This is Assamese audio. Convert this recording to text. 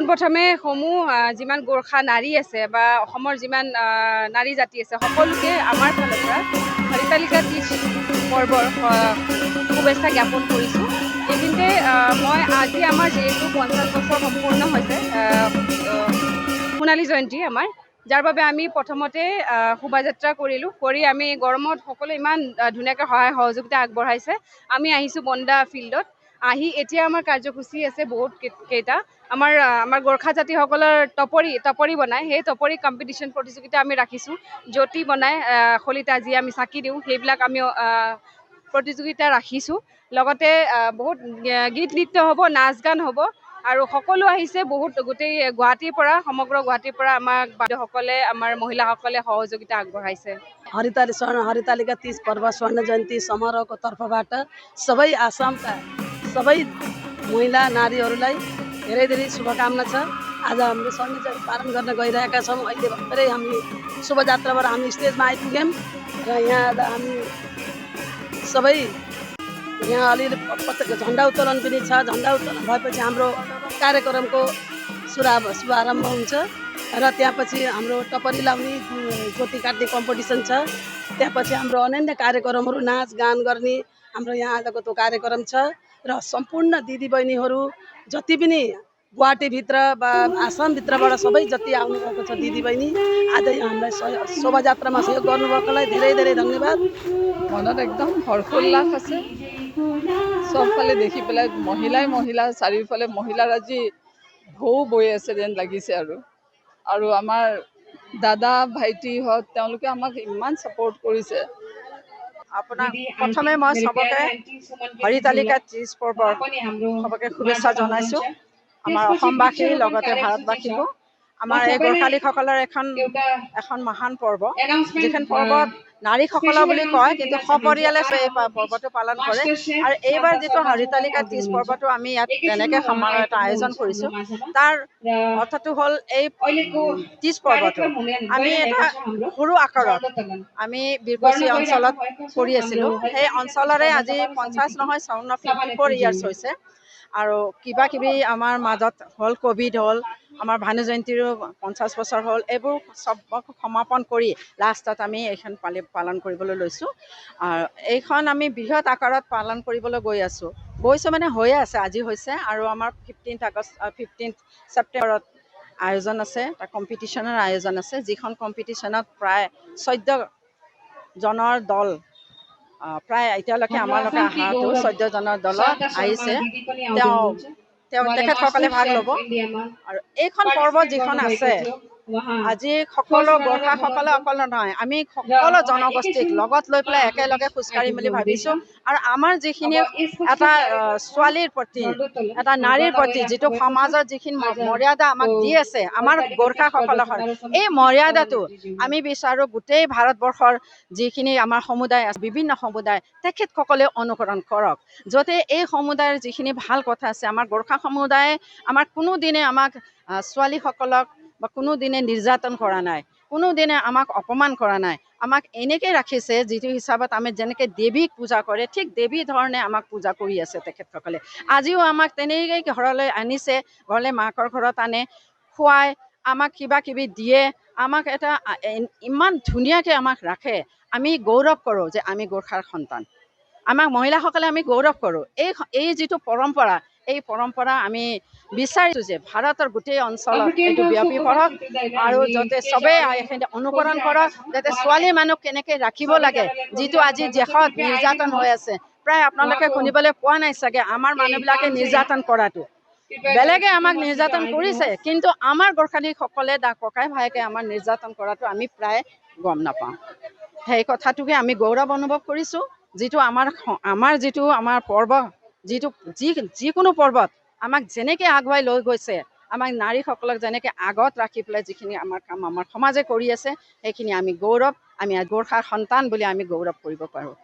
পোনপ্ৰথমে যিমান গোৰ্খা নাৰী আছে বা অসমৰ যিমান নাৰী জাতি আছে সকলোকে আমাৰ ফালৰ পৰা হৰিতালিকা তীজ পৰ্বৰ শুভেচ্ছা জ্ঞাপন কৰিছোঁ। এইখিনিতে মই আজি আমাৰ যিহেতু 50 বছৰ সম্পূৰ্ণ হৈছে সোণালী জয়ন্তী আমাৰ, যাৰ বাবে আমি প্ৰথমতে শোভাযাত্ৰা কৰিলোঁ। কৰি আমি গৰমত সকলোৱে ইমান ধুনীয়াকৈ সহায় সহযোগিতা আগবঢ়াইছে। আমি আহিছোঁ বন্দা ফিল্ডত। আহি এতিয়া আমাৰ কাৰ্যসূচী আছে বহুত কেইটা। আমাৰ গোৰ্খা জাতিসকলৰ টপৰি বনাই, সেই টপৰি কম্পিটিশ্যন প্ৰতিযোগিতা আমি ৰাখিছোঁ। জ্যোতি বনাই খলিতা যি আমি চাকি দিওঁ, সেইবিলাক আমি প্ৰতিযোগিতা ৰাখিছোঁ। লগতে বহুত গীত নৃত্য হ'ব, নাচ গান হ'ব আৰু সকলো আহিছে গোটেই গুৱাহাটীৰ পৰা, সমগ্ৰ গুৱাহাটীৰ পৰা আমাক বাইদেউসকলে, আমাৰ মহিলাসকলে সহযোগিতা আগবঢ়াइছে। हरितालिका तीज पर्व स्वर्ण जयन्ती समारोहको तर्फबाट सबै आसामका सबै महिला नारीहरूलाई धेरै धेरै शुभकामना छ। आज हामीले स्वर्ण जयन्ती पालन गर्न गइरहेका छौँ। अहिले भर्खरै हामी शोभायात्राबाट हामी स्टेजमा आइपुग्यौँ र यहाँ हामी सबै यहाँ अलिअलि झन्डा उत्तोलन पनि छ। झन्डा उत्तोलन भएपछि हाम्रो कार्यक्रमको शुभारम्भ हुन्छ र त्यसपछि हाम्रो टपरी लाउने, ज्योति काट्ने कम्पिटिसन छ। त्यसपछि हाम्रो अन्य कार्यक्रमहरू, नाच गान गर्ने हाम्रो यहाँ आजको त्यो कार्यक्रम छ र सम्पूर्ण दिदीबहिनीहरू जति पनि गुवाहाटीभित्र वा आसामभित्रबाट सबै जति आउनुभएको छ दिदीबहिनी, आज हामीलाई शोभायात्रामा सहयोग गर्नुभएकोलाई धेरै धेरै धन्यवाद। মনত একদম হৰ্ষোল্লাস আছে। চবফালে দেখি পেলাই মহিলা চাৰিওফালে মহিলাৰ আজি ঢৌ বৈ আছে যেন লাগিছে আৰু আমাৰ দাদা ভাইটিহঁত তেওঁলোকে আমাক ইমান ছাপোৰ্ট কৰিছে। আপোনাক প্ৰথমে মই চবকে হৰিতালিকা তীজ পৰ্বৰ চবকে শুভেচ্ছা জনাইছোঁ। আমাৰ অসমবাসী লগতে ভাৰতবাসীকো। আমাৰ এই গোৰ্খালীসকলৰ এখন মহান পৰ্ব, যিখন পৰ্বত নাৰীসকলৰ বুলি কয়, কিন্তু সপৰিয়ালে এই পৰ্বটো পালন কৰে। আৰু এইবাৰ যিটো হৰিতালিকা তীজ পৰ্বটো আমি ইয়াত তেনেকৈ সমাৰোহ এটা আয়োজন কৰিছোঁ, তাৰ অৰ্থটো হ'ল এই তীজ পৰ্বটো আমি এটা সৰু আকাৰত আমি বীৰকুছি অঞ্চলত কৰি আছিলোঁ। সেই অঞ্চলৰে আজি 50 নহয় 54 ইয়াৰ্ছ হৈছে। আৰু কিবা কিবি আমাৰ মাজত হ'ল, ক'ভিড হ'ল, আমাৰ ভানু জয়ন্তীৰো 50 বছৰ হ'ল। এইবোৰ চবক সমাপন কৰি লাষ্টত আমি এইখন পালন কৰিবলৈ লৈছোঁ। আৰু এইখন আমি বৃহৎ আকাৰত পালন কৰিবলৈ গৈছোঁ মানে হৈয়ে আছে, আজি হৈছে। আৰু আমাৰ 15 ছেপ্টেম্বৰত আয়োজন আছে, তাৰ কম্পিটিশ্যনৰ আয়োজন আছে, যিখন কম্পিটিশ্যনত প্ৰায় 14জনৰ দল প্ৰায় এতিয়ালৈকে আমালোকে অহাটো 14জনৰ দলত আহিছে। তেখেতসকলে ভাগ ল'ব। আৰু এইখন পৰ্ব যিখন আছে, আজি সকলো গোৰ্খাসকলে অকল নহয়, আমি সকলো জনগোষ্ঠীক লগত লৈ পেলাই একেলগে খোজকাঢ়িম বুলি ভাবিছোঁ। আৰু আমাৰ যিখিনি এটা ছোৱালীৰ প্ৰতি, এটা নাৰীৰ প্ৰতি যিটো সমাজৰ যিখিনি মৰ্যাদা আমাক দি আছে আমাৰ গোৰ্খাসকলক, এই মৰ্যাদাটো আমি বিচাৰোঁ গোটেই ভাৰতবৰ্ষৰ যিখিনি আমাৰ সমুদায় আছে, বিভিন্ন সমুদায়, তেখেতসকলে অনুকৰণ কৰক, যাতে এই সমুদায়ৰ যিখিনি ভাল কথা আছে। আমাৰ গোৰ্খা সমুদায়ে আমাৰ কোনোদিনে আমাক ছোৱালীসকলক বা কোনোদিনে নিৰ্যাতন কৰা নাই, কোনোদিনে আমাক অপমান কৰা নাই। আমাক এনেকৈ ৰাখিছে যিটো হিচাপত আমি যেনেকৈ দেৱীক পূজা কৰে, ঠিক দেৱী ধৰণে আমাক পূজা কৰি আছে তেখেতসকলে। আজিও আমাক তেনেকৈ ঘৰলৈ আনিছে, ঘৰলৈ মাকৰ ঘৰত আনে, খুৱাই আমাক কিবা কিবি দিয়ে, আমাক এটা ইমান ধুনীয়াকৈ আমাক ৰাখে। আমি গৌৰৱ কৰোঁ যে আমি গোৰ্খাৰ সন্তান। আমাক মহিলাসকলে আমি গৌৰৱ কৰোঁ। এই যিটো পৰম্পৰা, এই পৰম্পৰা আমি বিচাৰিছোঁ যে ভাৰতৰ গোটেই অঞ্চলত এইটো বিয়পি পৰক আৰু যাতে চবেই এইখিনি অনুকৰণ কৰক, যাতে ছোৱালী মানুহ কেনেকৈ ৰাখিব লাগে, যিটো আজি দেশত নিৰ্যাতন হৈ আছে। প্ৰায় আপোনালোকে শুনিবলৈ পোৱা নাই চাগে আমাৰ মানুহবিলাকে নিৰ্যাতন কৰাটো। বেলেগে আমাক নিৰ্যাতন কৰিছে, কিন্তু আমাৰ গোৰ্খালীসকলে ককাই ভায়েকে আমাৰ নিৰ্যাতন কৰাটো আমি প্ৰায় গম নাপাওঁ। সেই কথাটোকে আমি গৌৰৱ অনুভৱ কৰিছোঁ। যিটো আমাৰ পৰ্ব, যিকোনো পৰ্বত আমাক যেনেকৈ আগুৱাই লৈ গৈছে, আমাক নাৰীসকলক যেনেকৈ আগত ৰাখি পেলাই যিখিনি আমাৰ কাম আমাৰ সমাজে কৰি আছে, সেইখিনি আমি গৌৰৱ, আমি গোৰ্খাৰ সন্তান বুলি আমি গৌৰৱ কৰিব পাৰোঁ।